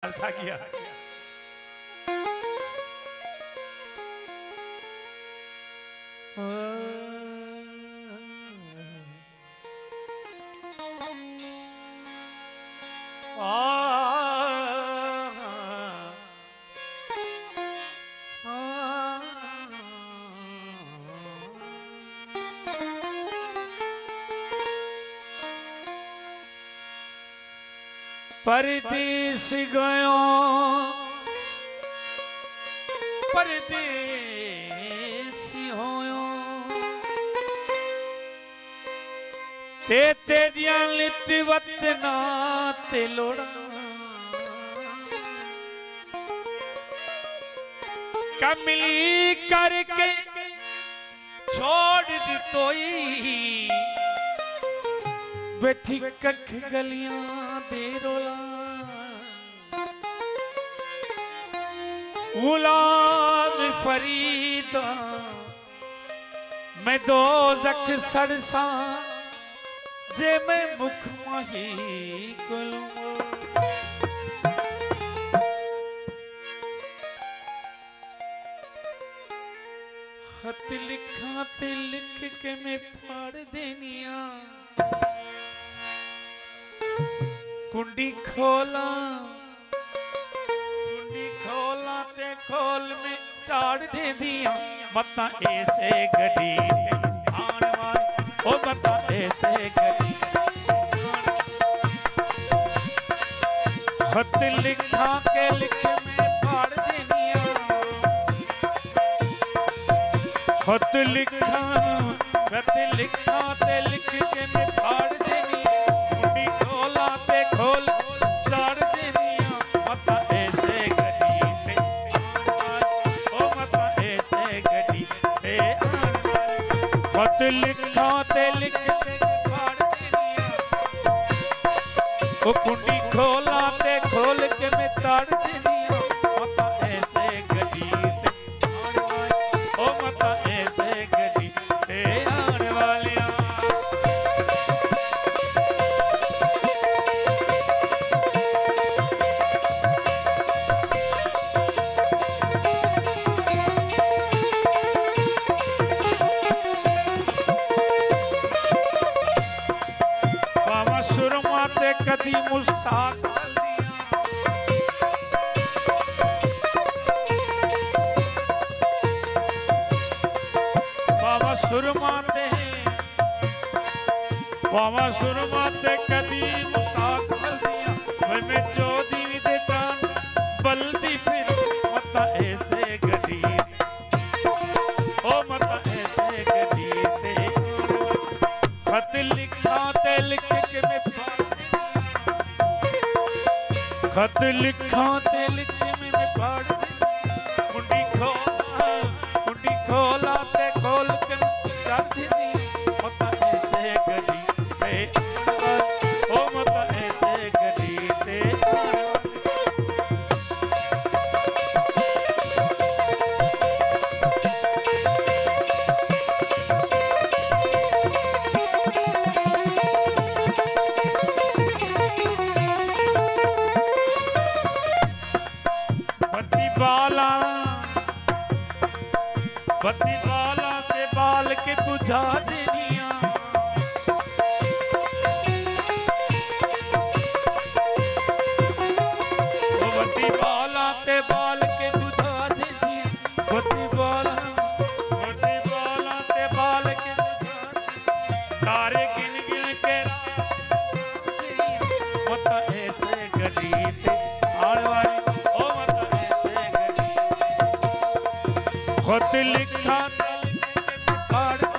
जलसा किया। परदेस गयो परदेसी होयो ते तेरिया लित वतना ते लोड़ा कमली करके छोड़ दी तोई बैठी कख गलियां दे रोला गुलाम फरीदा मैं दो जख सरसा जे मैं मुख माही कुलूं खत लिखा ते लिख के मैं फाड़ देनिया कुंडी खोला ते खोल में चाड़ दे दिया मता ऐसे गड़ी आन वाली ओ मता ऐसे गड़ी खत लिखा के लिख में फाड़ देनिया खत लिखा ते लिख के मैं फाड़ देनी कुंडी खोला ते खोल चाड़ देनिया मता ऐसे गड़ी ते ओ मता ऐसे गड़ी ते खत लिखा ते लिख के फाड़ देनिया ओ कुंडी खोला ते खोल के मैं चाड़ देनिया मता ऐसे गड़ी ते ओ मता ऐसे गड़ी ते आने वालिया कदी मुसाक बाबा सुरमाते कदी मुसाक दिया मैं चौधी दे टान बल्दी फिर मता ऐसे गड़ी ओ मता ऐसे गड़ी ते खत लिखा ते लिख के मैं खत लिखा ते लिख में मैं फाड़ दे कुंडी खोला ते खोल के चाड़ दी मता ऐसे गड़ी ते ओ मता ऐसे गड़ी ते बत्ती वाला के बाल के बुझा देनिया बत्ती वाला के बाल के बुझा देनिया बत्ती वाला के बाल के बुझा तारे गिन गिन के मता ऐसे गड़ी ते आने वाली ओ मता ऐसे गड़ी खत लिखा फाड़